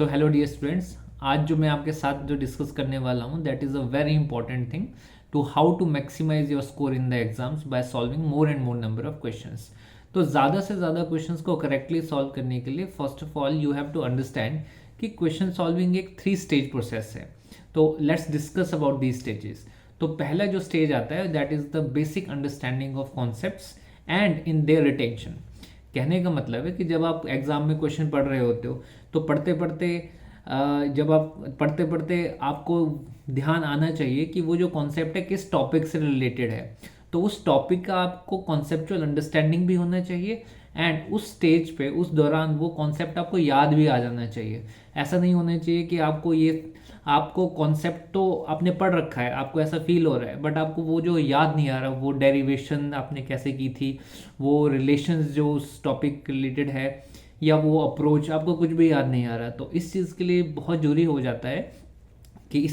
So hello dear students, आज जो मैं आपके साथ जो डिस्कस करने वाला हूँ that is a very important thing to how to maximise your score in the exams by solving more and more number of questions. तो ज़्यादा से ज़्यादा क्वेश्चंस को करेक्टली सॉल्व करने के लिए first of all you have to understand कि question solving एक 3 स्टेज प्रोसेस है। तो let's discuss about these stages. तो पहला जो स्टेज आता है that is the basic understanding of concepts and in their retention. कहने का मतलब है कि जब आप एग्जाम में क्वेश्चन पढ़ रहे होते हो तो पढ़ते पढ़ते जब आप पढ़ते पढ़ते आपको ध्यान आना चाहिए कि वो जो कॉन्सेप्ट है किस टॉपिक से रिलेटेड है। तो उस टॉपिक का आपको कॉन्सेप्चुअल अंडरस्टैंडिंग भी होना चाहिए एंड उस स्टेज पे उस दौरान वो कॉन्सेप्ट आपको याद भी आ जाना चाहिए। ऐसा नहीं होना चाहिए कि आपको कॉन्सेप्ट तो आपने पढ़ रखा है, आपको ऐसा फील हो रहा है, बट आपको वो जो याद नहीं आ रहा, वो डेरिवेशन आपने कैसे की थी, वो रिलेशंस जो उस टॉपिक रिलेटेड है, या वो अप्रोच आपको कुछ भी याद नहीं आ रहा। तो इस चीज़ के लिए बहुत ज़रूरी हो जाता है कि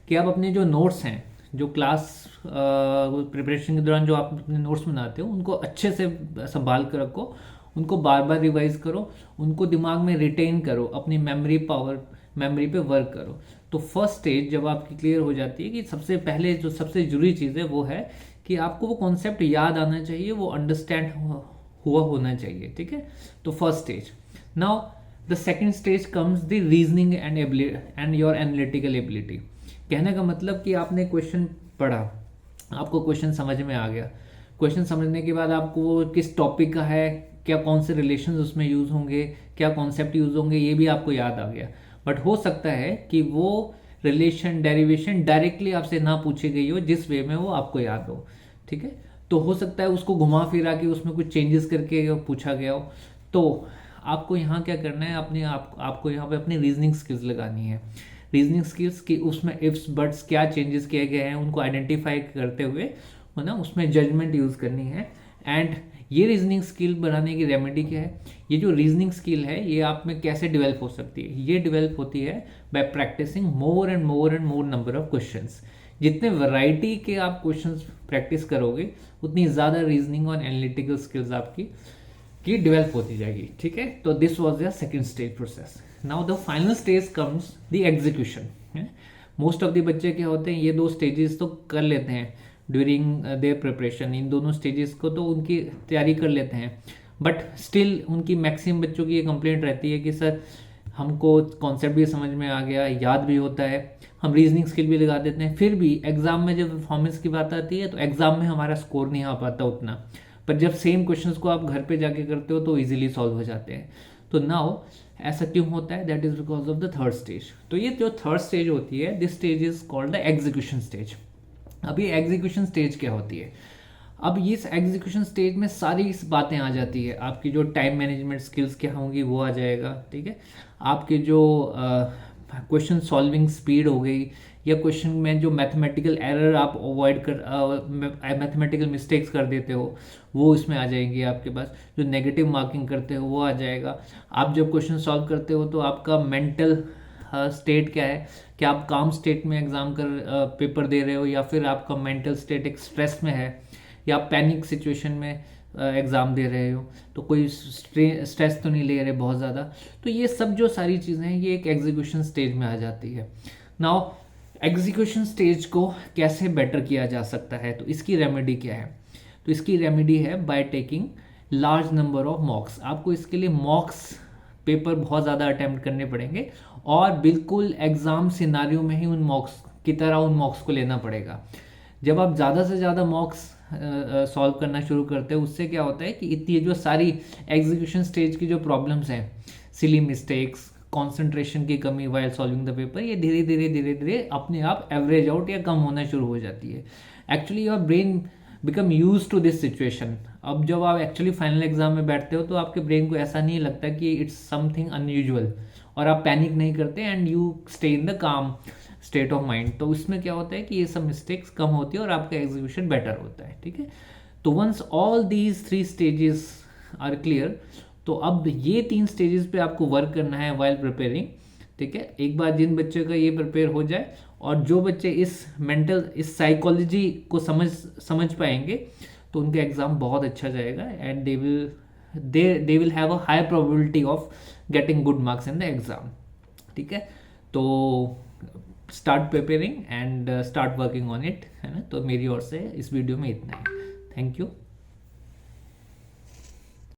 कि आप अपने जो नोट्स हैं, जो क्लास प्रिपरेशन के दौरान जो आप अपने नोट्स बनाते हो उनको अच्छे से संभाल कर रखो, उनको बार बार रिवाइज करो, उनको दिमाग में रिटेन करो, अपनी मेमोरी पे वर्क करो। तो फर्स्ट स्टेज जब आपकी क्लियर हो जाती है कि सबसे पहले जो सबसे जरूरी चीज़ है वो है कि आपको वो कॉन्सेप्ट याद आना चाहिए, वो अंडरस्टैंड हुआ होना चाहिए। ठीक है, तो first stage. Now the second stage comes the reasoning and your analytical ability. कहने का मतलब कि आपने क्वेश्चन पढ़ा, आपको क्वेश्चन समझ में आ गया, क्वेश्चन समझने के बाद आपको वो किस टॉपिक का है, क्या कौन से रिलेशंस उसमें यूज होंगे, क्या कॉन्सेप्ट यूज होंगे, ये भी आपको याद आ गया। बट हो सकता है कि वो रिलेशन डेरिवेशन डायरेक्टली आपसे ना पूछी गई हो जिस वे में वो आपको याद हो। ठीक है, तो हो सकता है उसको घुमा फिरा के उसमें कुछ चेंजेस करके पूछा गया हो। तो आपको यहाँ क्या करना है, आपको यहाँ पे अपनी रीजनिंग स्किल्स लगानी है। रीजनिंग स्किल्स की उसमें इफ्स बट्स क्या चेंजेस किए गए हैं उनको आइडेंटिफाई करते हुए है ना, उसमें जजमेंट यूज करनी है। एंड ये रीजनिंग स्किल बनाने की रेमेडी क्या है, ये जो रीजनिंग स्किल है ये आप में कैसे डेवलप हो सकती है, ये डेवलप होती है by practising more and more number of questions. जितने वैरायटी के आप क्वेश्चंस प्रैक्टिस करोगे उतनी ज़्यादा रीजनिंग और एनालिटिकल स्किल्स की डेवलप होती जाएगी। ठीक है, तो this was the second stage process. Now the final stage comes the execution. Most of the बच्चे क्या होते हैं, ये 2 स्टेजेस तो कर लेते हैं ड्यूरिंग देयर प्रिपरेशन, इन दोनों स्टेजेस को तो उनकी तैयारी कर लेते हैं, बट स्टिल उनकी मैक्सिमम बच्चों की ये कंप्लेंट रहती है कि सर हमको कॉन्सेप्ट भी समझ में आ गया, याद भी होता है, हम रीजनिंग स्किल भी लगा देते हैं, फिर भी एग्जाम में जब परफॉर्मेंस की बात आती है तो एग्जाम में हमारा स्कोर नहीं आ पाता उतना, पर जब सेम क्वेश्चंस को आप घर पे जाके करते हो तो इजीली सॉल्व हो जाते हैं। तो नाउ ऐसा क्यों होता है, that is because of the third stage. तो ये जो थर्ड स्टेज होती है, this stage is called the execution stage. अब ये एग्जीक्यूशन स्टेज क्या होती है, अब इस एग्जीक्यूशन स्टेज में सारी बातें आ जाती है। आपकी जो टाइम मैनेजमेंट स्किल्स क्या होंगी वो आ जाएगा। ठीक है, आपके जो क्वेश्चन सॉल्विंग स्पीड हो गई, या क्वेश्चन में जो मैथमेटिकल एरर आप अवॉइड कर मैथमेटिकल मिस्टेक्स कर देते हो वो इसमें आ जाएंगी आपके पास, जो नेगेटिव मार्किंग करते हो वो आ जाएगा। आप जब क्वेश्चन सॉल्व करते हो तो आपका मेंटल स्टेट क्या है, क्या आप काम स्टेट में एग्जाम कर पेपर दे रहे हो, या फिर आपका मेंटल स्टेट एक स्ट्रेस में है, या पैनिक सिचुएशन में एग्ज़ाम दे रहे हो, तो कोई स्ट्रेस तो नहीं ले रहे बहुत ज़्यादा। तो ये सब जो सारी चीज़ें हैं ये एक एग्जीक्यूशन स्टेज में आ जाती है। नाउ एग्जीक्यूशन स्टेज को कैसे बेटर किया जा सकता है, तो इसकी रेमेडी क्या है, तो इसकी रेमेडी है by taking large number of मॉक्स। आपको इसके लिए मॉक्स पेपर बहुत ज़्यादा अटैम्प्ट करने पड़ेंगे और बिल्कुल एग्ज़ाम सिनारियो में ही उन मॉक्स की तरह उन मॉक्स को लेना पड़ेगा। जब आप ज़्यादा से ज़्यादा मॉक्स सॉल्व करना शुरू करते हैं उससे क्या होता है कि इतनी जो सारी एग्जीक्यूशन स्टेज की जो प्रॉब्लम्स हैं, सिली मिस्टेक्स, कंसंट्रेशन की कमी वाइल सॉल्विंग द पेपर, ये धीरे धीरे अपने आप एवरेज आउट या कम होना शुरू हो जाती है। Actually your brain become use to this situation. अब जब आप एक्चुअली फाइनल एग्जाम में बैठते हो तो आपके ब्रेन को ऐसा नहीं लगता कि इट्स समथिंग अनयूजुअल, और आप पैनिक नहीं करते and you stay in the काम स्टेट ऑफ माइंड। तो उसमें क्या होता है कि ये सब मिस्टेक्स कम होती है और आपका एग्जीक्यूशन बेटर होता है। ठीक है, तो once all these 3 stages are clear, तो अब ये 3 स्टेजेस पे आपको वर्क करना है वाइल प्रिपेयरिंग। ठीक है, एक बार जिन बच्चों का ये प्रिपेयर हो जाए और जो बच्चे इस साइकोलॉजी को समझ पाएंगे तो उनका एग्जाम बहुत अच्छा जाएगा and they will have a high probability of getting good marks in the exam. ठीक है, तो start preparing and start working on it, है ना। तो मेरी ओर से इस वीडियो में इतना ही। Thank you.